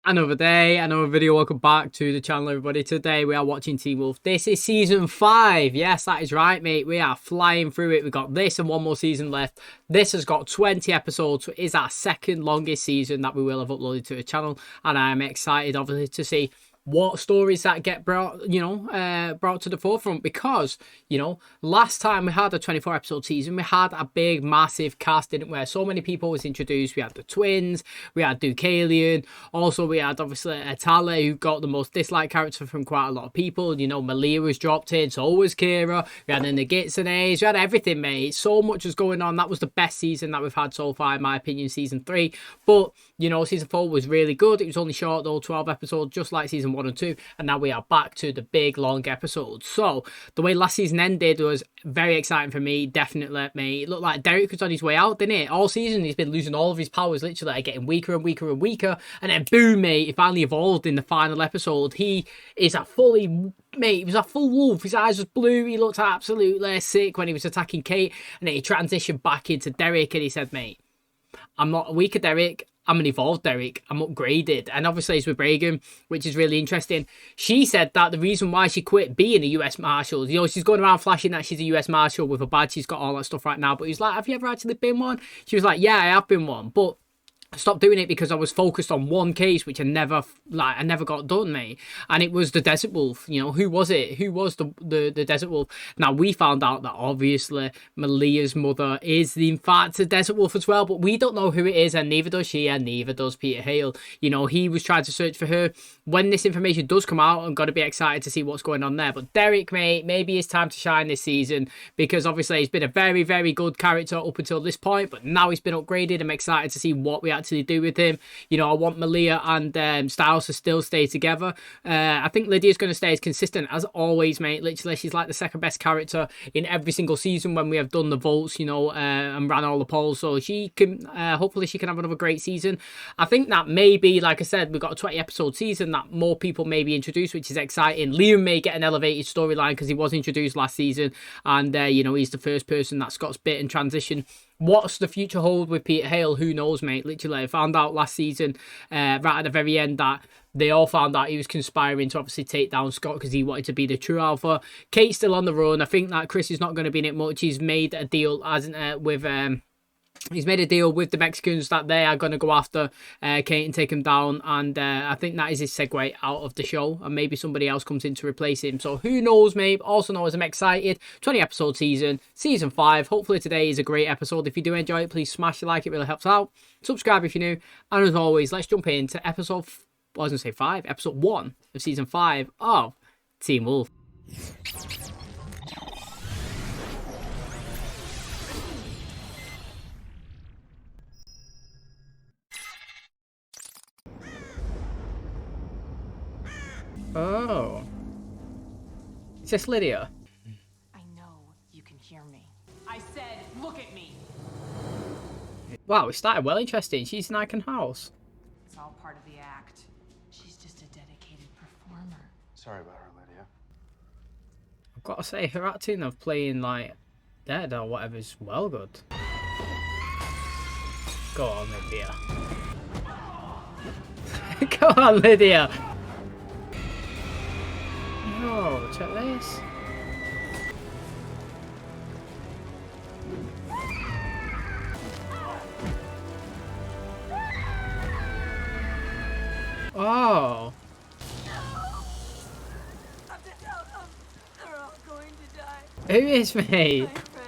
Another day, another video. Welcome back to the channel, everybody. Today we are watching Teen Wolf. This is season 5. Yes, that is right, mate. We are flying through it. We've got this and one more season left. This has got 20 episodes. So it is our second longest season that we will have uploaded to the channel. And I am excited, obviously, to see what stories that get brought to the forefront, because last time we had a 24 episode season, we had a big massive cast, didn't we? So many people was introduced. We had the twins, we had Deucalion, also we had obviously Atala, who got the most disliked character from quite a lot of people. Malia was dropped in, so was Kira. We had the Gitsunes, we had everything, mate. So much was going on. That was the best season that we've had so far, in my opinion, season 3. But season 4 was really good. It was only short though, 12 episodes, just like season 1 and 2, and now we are back to the big long episodes. So the way last season ended was very exciting for me, definitely, mate. It looked like Derek was on his way out, didn't it? All season he's been losing all of his powers, literally getting weaker and weaker and weaker, and then boom, mate, he finally evolved in the final episode. He is a fully, mate, he was a full wolf. His eyes was blue. He looked absolutely sick when he was attacking Kate, and then he transitioned back into Derek, and he said, mate, I'm not a weaker Derek, I'm an evolved Derek. I'm upgraded. And obviously it's with Reagan, which is really interesting. She said that the reason why she quit being a US Marshal, she's going around flashing that she's a US Marshal with a badge. She's got all that stuff right now. But he's like, have you ever actually been one? She was like, yeah, I have been one. But I stopped doing it because I was focused on one case, which I never got done, mate. And it was the Desert Wolf. Who was it? Who was the Desert Wolf? Now, we found out that obviously Malia's mother is in fact a Desert Wolf as well, but we don't know who it is, and neither does she, and neither does Peter Hale. He was trying to search for her. When this information does come out, I'm going to be excited to see what's going on there. But Derek, mate, maybe it's time to shine this season, because obviously he's been a very, very good character up until this point, but now he's been upgraded. I'm excited to see what we actually do with him. I want Malia and Styles to still stay together. I think Lydia's going to stay as consistent as always, mate. Literally, she's like the second best character in every single season when we have done the votes, and ran all the polls. So she can, hopefully she can have another great season. I think that maybe, like I said, we've got a 20 episode season that more people may be introduced, which is exciting. Liam may get an elevated storyline because he was introduced last season, and he's the first person that Scott's bit in transition. What's the future hold with Peter Hale? Who knows, mate? Literally, I found out last season, right at the very end, that they all found out he was conspiring to obviously take down Scott because he wanted to be the true alpha. Kate's still on the run. I think that Chris is not going to be in it much. He's made a deal, hasn't with He's made a deal with the Mexicans that they are going to go after Kate and take him down, and I think that is his segue out of the show, and maybe somebody else comes in to replace him. So who knows, mate? Also knows I'm excited. 20 episode season 5. Hopefully today is a great episode. If you do enjoy it, please smash the like. It really helps out. Subscribe if you're new. And as always, let's jump into episode, I was going to say 5, episode 1 of season 5 of Teen Wolf. Oh. Is this Lydia? I know you can hear me. I said, look at me. Wow, it started well interesting. She's in Icon House. It's all part of the act. She's just a dedicated performer. Sorry about her, Lydia. I've got to say, her acting of playing like dead or whatever is well good. Go on, Lydia. Go on, Lydia. Oh, check this. Oh. They're all going to die. Who is me? My friends.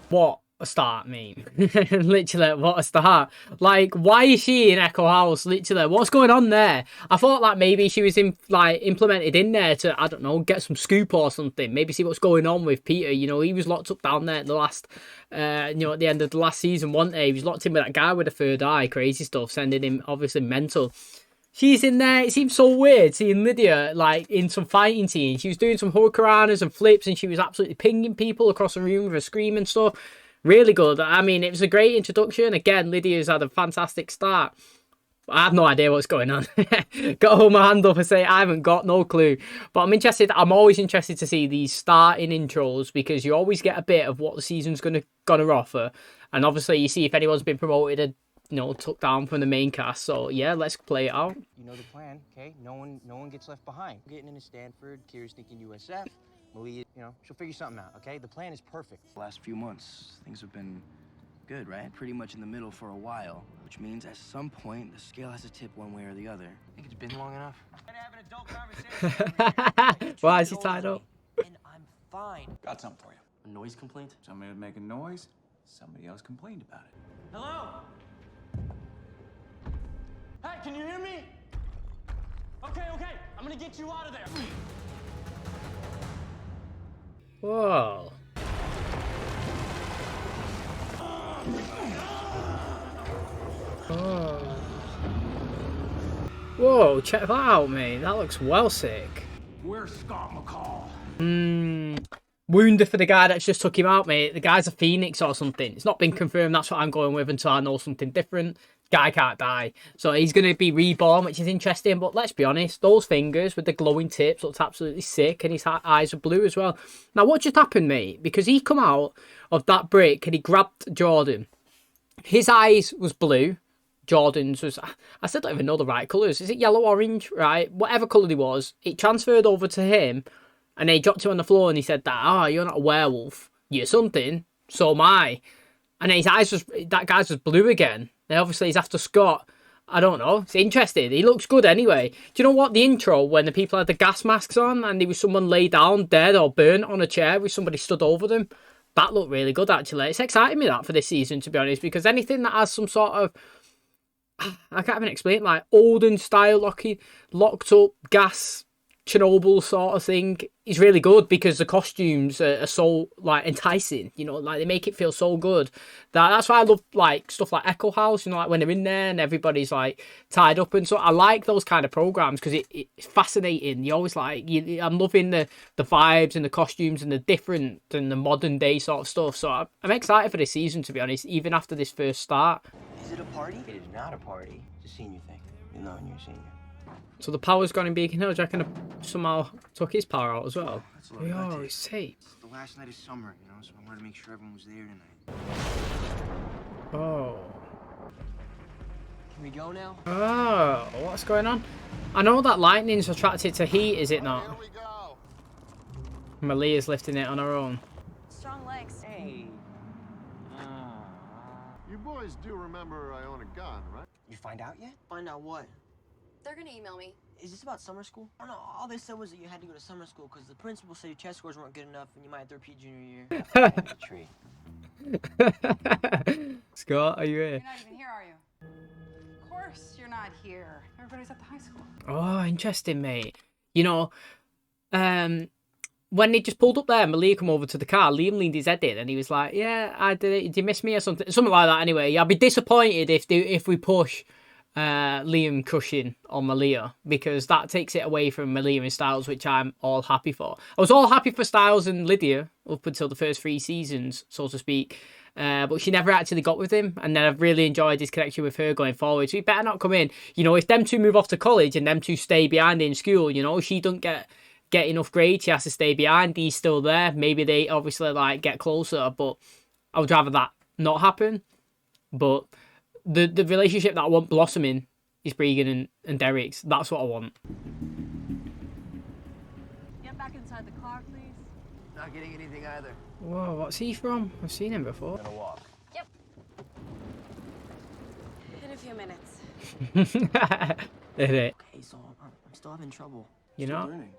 What a start, mate. Literally, what a start. Like, why is she in Echo House? Literally, what's going on there? I thought that maybe she was implemented in there to, I don't know, get some scoop or something. Maybe see what's going on with Peter. He was locked up down there at the last, at the end of the last season, wasn't he? He was locked in with that guy with the third eye, crazy stuff, sending him obviously mental. She's in there. It seems so weird seeing Lydia in some fighting scenes. She was doing some hurricanranas and flips, and she was absolutely pinging people across the room with her scream and stuff. Really good. I mean, it was a great introduction. Again, Lydia's had a fantastic start. I have no idea what's going on. Got to hold my hand up and say I haven't got no clue. But I'm interested. I'm always interested to see these starting intros, because you always get a bit of what the season's gonna offer. And obviously, you see if anyone's been promoted took down from the main cast. So yeah, let's play it out. You know the plan, okay? No one gets left behind. Getting into Stanford, Kira's thinking USF, Malia, she'll figure something out, okay? The plan is perfect. The last few months, things have been good, right? Pretty much in the middle for a while, which means at some point the scale has to tip one way or the other. I think it's been long enough. I'm gonna have an adult conversation. Why is he tied up? And I'm fine. Got something for you. A noise complaint? Somebody was making noise. Somebody else complained about it. Hello? Hey, can you hear me? Okay, I'm gonna get you out of there. Whoa. Oh. Whoa, check that out, mate. That looks well sick. Where's Scott McCall? Wounded for the guy that just took him out, mate. The guy's a phoenix or something. It's not been confirmed. That's what I'm going with until I know something different. Guy can't die. So he's going to be reborn, which is interesting. But let's be honest, those fingers with the glowing tips looked absolutely sick. And his eyes are blue as well. Now, what just happened, mate? Because he come out of that brick and he grabbed Jordan. His eyes was blue. Jordan's was, I still don't even know the right colours. Is it yellow, orange, right? Whatever colour he was, it transferred over to him. And they dropped him on the floor and he said that, you're not a werewolf. You're something. So am I. And then his eyes was, that guy's was blue again. Then obviously he's after Scott. I don't know. It's interesting. He looks good anyway. Do you know what? The intro, when the people had the gas masks on and there was someone laid down dead or burnt on a chair with somebody stood over them. That looked really good, actually. It's exciting me, that, for this season, to be honest. Because anything that has some sort of, I can't even explain, like olden style locked up gas Chernobyl sort of thing is really good because the costumes are so like enticing, like they make it feel so good. That's why I love like stuff like Echo House, like when they're in there and everybody's like tied up and so. I like those kind of programs because it's fascinating. You always like, I'm loving the vibes and the costumes and the different and the modern day sort of stuff. So I'm excited for this season, to be honest, even after this first start. Is it a party? It is not a party. It's a senior thing. You're not when you're a senior. So the power's gone in Beacon Hill. Do you reckon somehow took his power out as well? That's a lot of it's safe. It's the last night of summer, so I wanted to make sure everyone was there tonight. Oh. Can we go now? Oh, what's going on? I know that lightning's attracted to heat, is it not? Here we go. Malia's lifting it on her own. Strong legs. Hey. You boys do remember I own a gun, right? You find out yet? Find out what? They're gonna email me. Is this about summer school? Oh no, all they said was that you had to go to summer school because the principal said your test scores weren't good enough and you might have to repeat junior year. Tree. Scott, are you here? You're not even here, are you? Of course you're not here. Everybody's at the high school. Oh, interesting, mate. When they just pulled up there, Malia come over to the car, Liam leaned his head in and he was like, yeah, I did it. Did you miss me or something? Something like that anyway. I'd be disappointed if we push Liam crushing on Malia, because that takes it away from Malia and Styles, which I'm all happy for. I was all happy for Styles and Lydia up until the first 3 seasons, so to speak, but she never actually got with him, and then I've really enjoyed his connection with her going forward, so he better not come in. If them two move off to college and them two stay behind in school, she don't get enough grades, she has to stay behind, he's still there, maybe they obviously like get closer, but I would rather that not happen. But the relationship that I want blossoming is Bregan and Derek's. That's what I want. Get back inside the car, please. Not getting anything either. Whoa, what's he from? I've seen him before. Gonna walk. Yep. In a few minutes. Is it? Okay, so I'm still having trouble. You Still know? learning.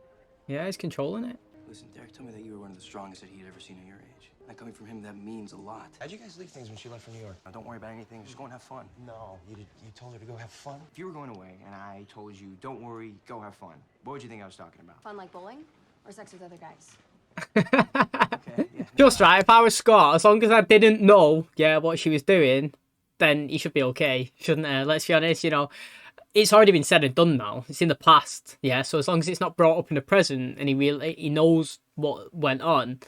Yeah, he's controlling it. Listen, Derek told me that you were one of the strongest that he had ever seen at your age. And coming from him, that means a lot. How'd you guys leave things when she left for New York? Now, don't worry about anything. Just go and have fun. No, you told her to go have fun? If you were going away and I told you, don't worry, go have fun, what would you think I was talking about? Fun like bowling or sex with other guys? Okay, yeah. Just right, if I was Scott, as long as I didn't know, what she was doing, then he should be okay, shouldn't I? Let's be honest, it's already been said and done now. It's in the past, so as long as it's not brought up in the present and he knows what went on,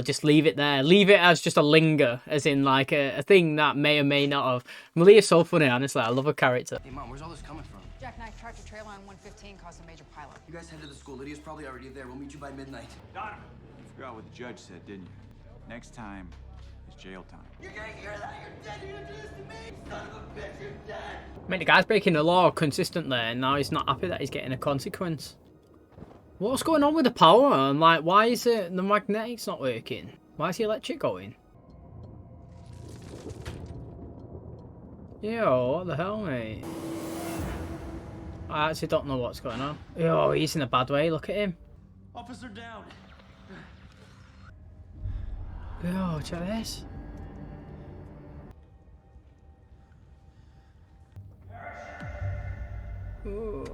just leave it there. Leave it as just a linger, as in like a thing that may or may not have. Malia's so funny, honestly. I love her character. Hey, Mom, where's all this coming from? Jackknife tractor trailer on 115 caused a major pileup. You guys head to the school. Lydia's probably already there. We'll meet you by midnight. Donna! You forgot what the judge said, didn't you? Next time, It's jail time. I mean, the guy's breaking the law consistently, and now he's not happy that he's getting a consequence. What's going on with the power? And like, why is it the magnetics not working? Why is the electric going? Yo, what the hell, mate? I actually don't know what's going on. Yo, he's in a bad way. Look at him. Officer down. Yo, check this. Ooh.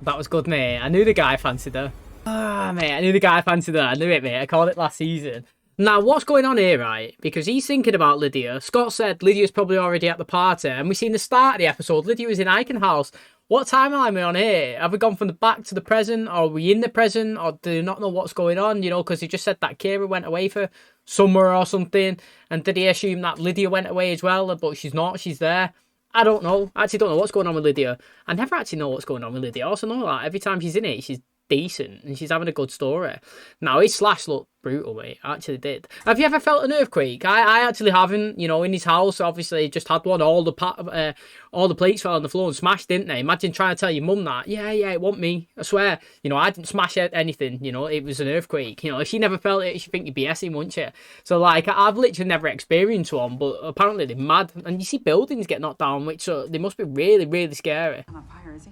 That was good, mate. I knew the guy fancied her. Ah, mate, I knew the guy fancied her. I knew it, mate. I called it last season. Now, what's going on here, right? Because he's thinking about Lydia. Scott said Lydia's probably already at the party. And we seen the start of the episode. Lydia was in Icon House. What timeline are we on here? Have we gone from the back to the present? Or are we in the present? Or do you not know what's going on? You know, because he just said that Kira went away for summer or something. And did he assume that Lydia went away as well? But she's not. She's there. I don't know. I actually don't know what's going on with Lydia. I never actually know what's going on with Lydia. I also know that every time she's in it, she's decent and she's having a good story. Now, his slash looked brutal, mate. I actually did. Have you ever felt an earthquake? I actually haven't. You know, in his house, obviously, just had one. All the plates fell on the floor and smashed, didn't they? Imagine trying to tell your mum that. Yeah, it wasn't me. I swear. You know, I didn't smash anything. You know, it was an earthquake. You know, if she never felt it, she'd think you'd be BSing, wouldn't you? So, like, I've literally never experienced one, but apparently they're mad. And you see buildings get knocked down, which they must be really, really scary. I'm on fire, is he?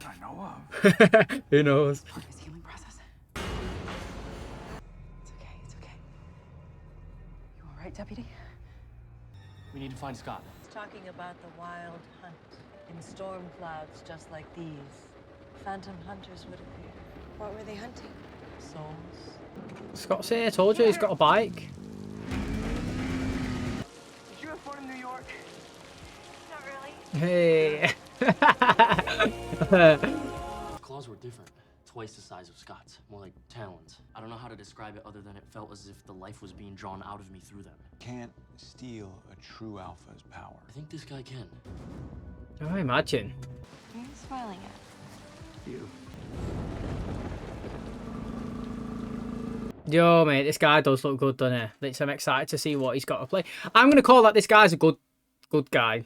I know of. Who knows? Part of his healing process. It's okay. You all right, Deputy? We need to find Scott. Talking about the wild hunt in storm clouds just like these. Phantom hunters would appear. What were they hunting? Souls. Scott's here. I told you he's got a bike. Did you have fun in New York? Not really. Hey. Claws were different. Twice the size of Scott's. More like talons. I don't know how to describe it other than it felt as if the life was being drawn out of me through them. Can't steal a true alpha's power. I think this guy can. Oh, imagine. Who are you smiling at? You. Yo, mate, this guy does look good, doesn't he? Literally, I'm excited to see what he's got to play. I'm going to call that this guy's a good guy.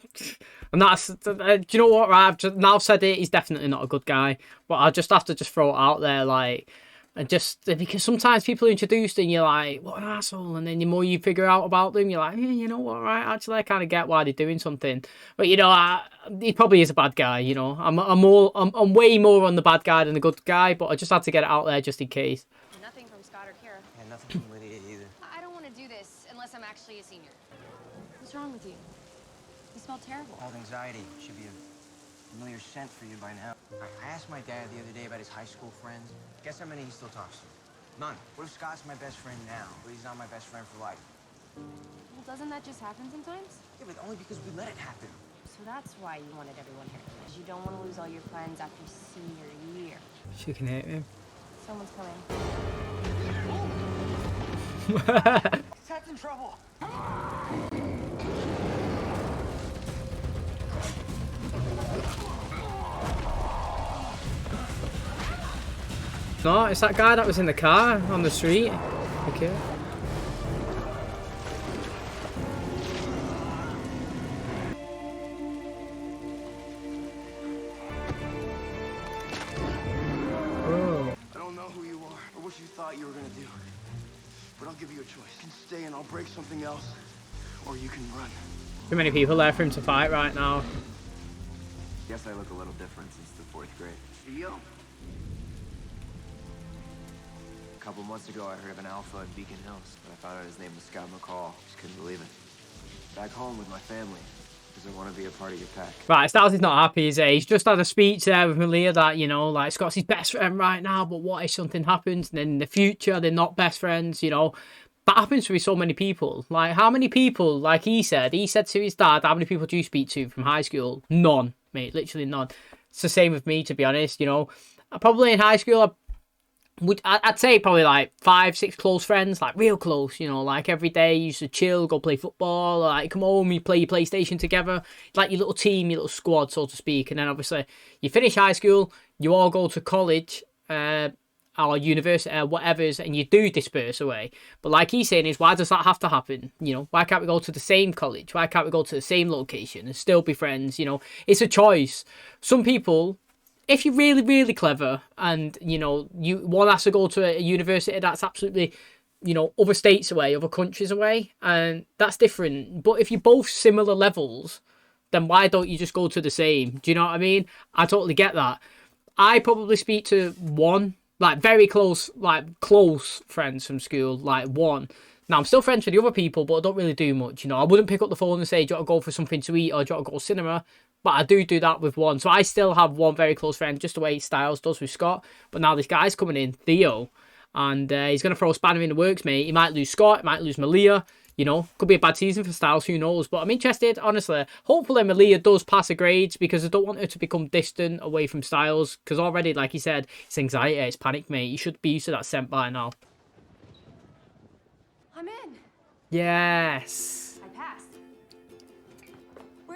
And that's, do you know what, right? I've just now said it, he's definitely not a good guy. But I'll just have to just throw it out there, like, and just, because sometimes people are introduced and you're like, what an asshole. And then the more you figure out about them, you're like, you know what, right? Actually, I kind of get why they're doing something. But, you know, he probably is a bad guy, you know. I'm way more on the bad guy than the good guy, but I just had to get it out there just in case. Nothing from Scott or Kira. And nothing from Lydia either. I don't want to do this unless I'm actually a senior. What's wrong with you? You smell terrible. Old anxiety should be a familiar scent for you by now. I asked my dad the other day about his high school friends. Guess how many he still talks to? None. What if Scott's my best friend now, but he's not my best friend for life? Well, doesn't that just happen sometimes? Yeah, but only because we let it happen. So that's why you wanted everyone here. Because you don't want to lose all your friends after senior year. She can hit him. Someone's coming. Ted's in trouble. No, it's that guy that was in the car on the street. Okay. Oh. I don't know who you are or what you thought you were gonna do, but I'll give you a choice. You can stay and I'll break something else, or you can run. Too many people there for him to fight right now. Guess I look a little different since the 4th grade. Theo? A couple months ago, I heard of an alpha at Beacon Hills, but I found out his name was Scott McCall. Just couldn't believe it. Back home with my family, because I want to be a part of your pack. Right, Styles is not happy, is he? He's just had a speech there with Malia that, you know, like, Scott's his best friend right now, but what if something happens and then in the future they're not best friends, you know? That happens to so many people. Like, how many people, like he said to his dad, how many people do you speak to from high school? None, mate, literally none. It's the same with me, to be honest, you know? Probably in high school, I'd say probably like 5, 6 close friends, like real close, you know, like every day you used to chill, go play football, like come home, you play your PlayStation together, like your little team, your little squad, so to speak. And then obviously you finish high school, you all go to college, and or university or whatever's, and you do disperse away. But like he's saying is, why does that have to happen? You know, why can't we go to the same college? Why can't we go to the same location and still be friends? You know, it's a choice. Some people, if you're really, really clever and, you know, one has to go to a university that's absolutely, you know, other states away, other countries away, and that's different. But if you're both similar levels, then why don't you just go to the same? Do you know what I mean? I totally get that. I probably speak to one, like very close, like close friends from school, like one. Now, I'm still friends with the other people, but I don't really do much, you know. I wouldn't pick up the phone and say, do you want to go for something to eat or do you want to go to cinema? But I do that with one. So I still have one very close friend, just the way Styles does with Scott. But now this guy's coming in, Theo, and he's going to throw a spanner in the works, mate. He might lose Scott, he might lose Malia. You know, could be a bad season for Styles, who knows. But I'm interested, honestly. Hopefully Malia does pass her grades because I don't want her to become distant away from Styles. Because already, like he said, it's anxiety, it's panic, mate. You should be used to that scent by now. I'm in. Yes. I passed.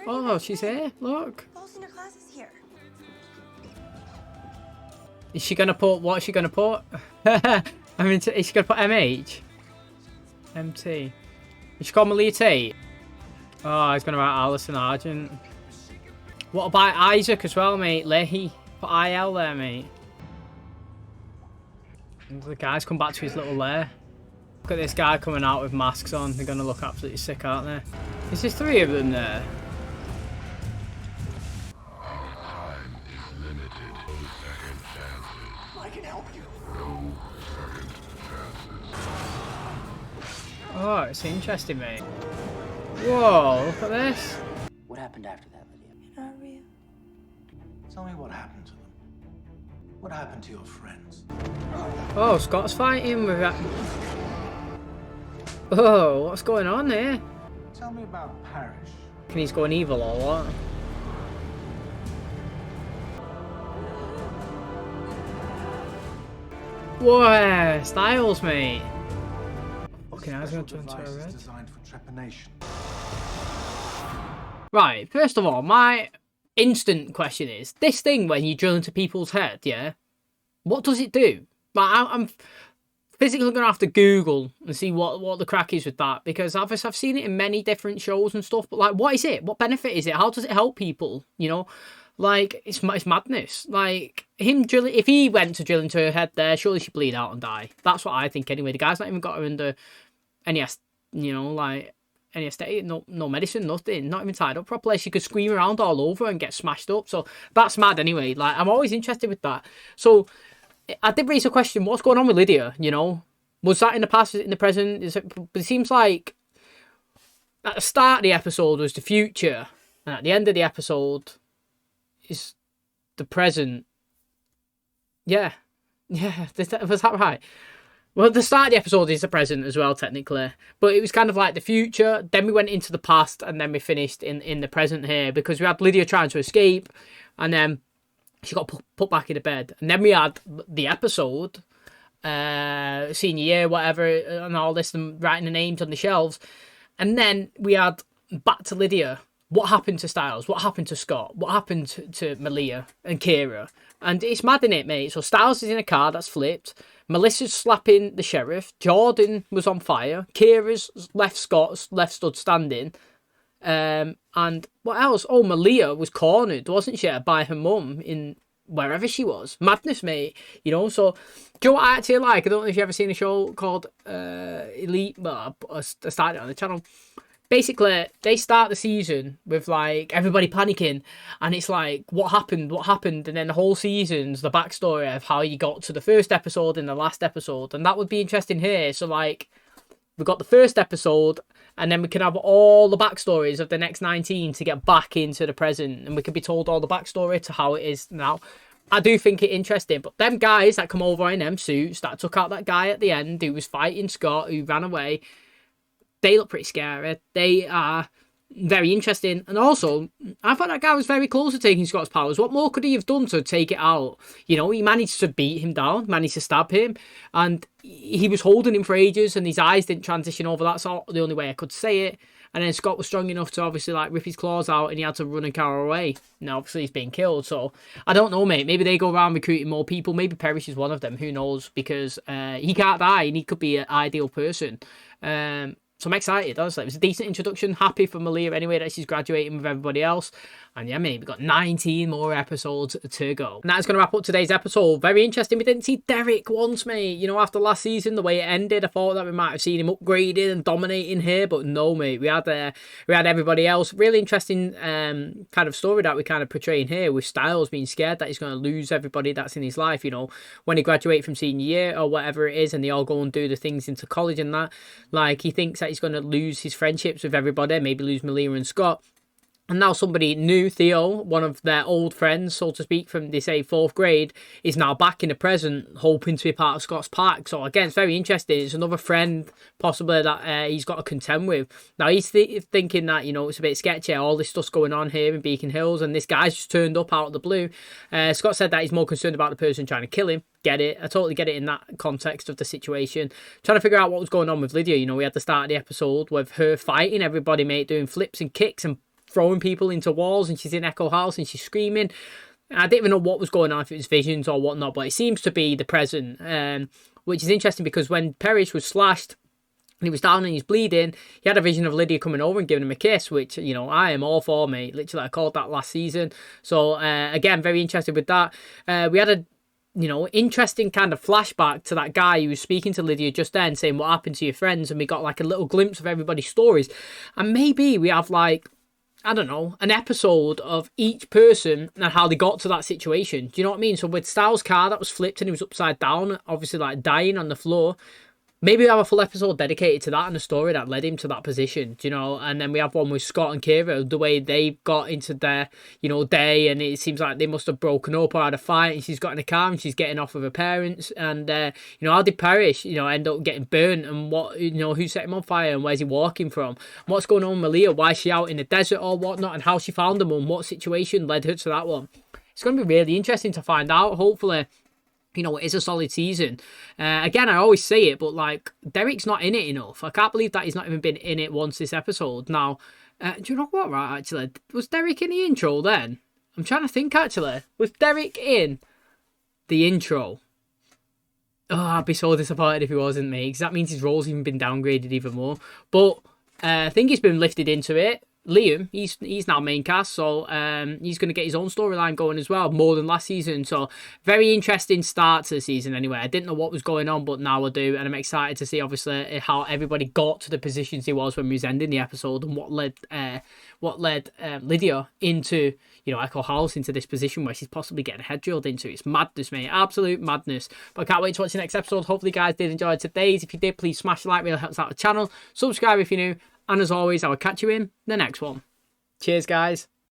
Oh, she's here. Look. The whole senior class is here. Is she going to put, what is she going to put? I mean, is she going to put MH? MT. Is she called Malia Tate? Oh, he's going to write Alison Argent. What about Isaac as well, mate? Leahy. Put IL there, mate. And the guy's come back to his little lair. Look at this guy coming out with masks on. They're going to look absolutely sick, aren't they? Is there 3 of them there? Oh, it's interesting, mate. Whoa, look at this. What happened after that, Lydia? You're not real. Tell me what happened to them. What happened to your friends? Oh, Scott's fighting with that. Oh, what's going on here? Tell me about Parrish. Can he's going evil or what? Whoa, Styles, mate. Okay, I was going to turn to a red. Designed for trepanation. Right, first of all, my instant question is, this thing when you drill into people's head, yeah? What does it do? Like, I'm physically going to have to Google and see what the crack is with that, because I've seen it in many different shows and stuff, but like, what is it? What benefit is it? How does it help people, you know? Like, it's madness. Like, him drilling, if he went to drill into her head there, surely she'd bleed out and die. That's what I think anyway. The guy's not even got her under any, you know, like, any aesthetic, no medicine, nothing, not even tied up properly. She could scream around all over and get smashed up. So that's mad anyway. Like, I'm always interested with that. So I did raise a question, what's going on with Lydia, you know? Was that in the past, in the present? But it seems like at the start of the episode was the future, and at the end of the episode is the present. Yeah. Was that right? Well, the start of the episode is the present as well, technically. But it was kind of like the future. Then we went into the past, and then we finished in the present here, because we had Lydia trying to escape, and then she got put back in the bed. And then we had the episode, senior year, whatever, and all this, and writing the names on the shelves. And then we had back to Lydia. What happened to Styles? What happened to Scott? What happened to Malia and Kira? And it's mad, innit, mate? So Styles is in a car that's flipped. Melissa's slapping the sheriff. Jordan was on fire. Kira's left Scott, left stood standing. And what else? Oh, Malia was cornered, wasn't she, by her mum in wherever she was. Madness, mate. You know, so do you know what I actually like? I don't know if you've ever seen a show called Elite. Well, I started it on the channel. Basically, they start the season with, like, everybody panicking, and it's like, what happened, and then the whole season's the backstory of how you got to the first episode and the last episode, and that would be interesting here. So, like, we've got the first episode, and then we can have all the backstories of the next 19 to get back into the present, and we can be told all the backstory to how it is now. I do think it interesting, but them guys that come over in them suits that took out that guy at the end who was fighting Scott, who ran away, they look pretty scary. They are very interesting. And also, I thought that guy was very close to taking Scott's powers. What more could he have done to take it out? You know, he managed to beat him down, managed to stab him, and he was holding him for ages, and his eyes didn't transition over. That's all, the only way I could say it. And then Scott was strong enough to obviously like rip his claws out, and he had to run and cower away. Now obviously he's been killed, so I don't know, mate. Maybe they go around recruiting more people. Maybe Parrish is one of them. Who knows? Because he can't die, and he could be an ideal person. So I'm excited, honestly. It was a decent introduction. Happy for Malia anyway that she's graduating with everybody else. And yeah, mate, we've got 19 more episodes to go. And that's going to wrap up today's episode. Very interesting. We didn't see Derek once, mate. You know, after last season, the way it ended, I thought that we might have seen him upgrading and dominating here. But no, mate. We had everybody else. Really interesting kind of story that we kind of portraying here, with Styles being scared that he's going to lose everybody that's in his life, you know, when he graduates from senior year or whatever it is, and they all go and do the things into college and that. Like, he thinks that he's going to lose his friendships with everybody, maybe lose Malia and Scott. And now somebody new, Theo, one of their old friends, so to speak, from, they say, 4th grade, is now back in the present, hoping to be part of Scott's pack. So, again, it's very interesting. It's another friend, possibly, that he's got to contend with. Now, he's thinking that, you know, it's a bit sketchy, all this stuff's going on here in Beacon Hills, and this guy's just turned up out of the blue. Scott said that he's more concerned about the person trying to kill him. Get it. I totally get it in that context of the situation. Trying to figure out what was going on with Lydia. You know, we had the start of the episode with her fighting everybody, mate, doing flips and kicks and throwing people into walls, and she's in Echo House and she's screaming. I didn't even know what was going on, if it was visions or whatnot, but it seems to be the present, which is interesting because when Parrish was slashed and he was down and he's bleeding, he had a vision of Lydia coming over and giving him a kiss, which, you know, I am all for, mate. Literally, I called that last season. So, again, very interested with that. We had a, you know, interesting kind of flashback to that guy who was speaking to Lydia just then, saying, what happened to your friends? And we got like a little glimpse of everybody's stories. And maybe we have like, I don't know, an episode of each person and how they got to that situation. Do you know what I mean? So with Styles' car that was flipped and he was upside down, obviously like dying on the floor, maybe we have a full episode dedicated to that and the story that led him to that position, do you know? And then we have one with Scott and Kira, the way they got into their, you know, day, and it seems like they must have broken up or had a fight, and she's got in a car and she's getting off of her parents. And, you know, how did Parrish, you know, end up getting burnt, and what, you know, who set him on fire, and where's he walking from? What's going on with Malia? Why is she out in the desert or whatnot, and how she found them, and what situation led her to that one? It's going to be really interesting to find out. Hopefully, you know, it is a solid season. Again, I always say it, but like, Derek's not in it enough. I can't believe that he's not even been in it once this episode. Now, do you know what, right, actually? Was Derek in the intro then? I'm trying to think, actually. Was Derek in the intro? Oh, I'd be so disappointed if he wasn't, mate, because that means his role's even been downgraded even more. But I think he's been lifted into it. Liam, he's now main cast, so he's going to get his own storyline going as well, more than last season. So very interesting start to the season anyway. I didn't know what was going on, but now I do, and I'm excited to see obviously how everybody got to the positions he was when we was ending the episode, and what led Lydia into, you know, Echo House, into this position where she's possibly getting her head drilled into. It's madness, mate, absolute madness. But I can't wait to watch the next episode. Hopefully you guys did enjoy today's. If you did, please smash the like, really helps out the channel. Subscribe if you're new. And as always, I will catch you in the next one. Cheers, guys.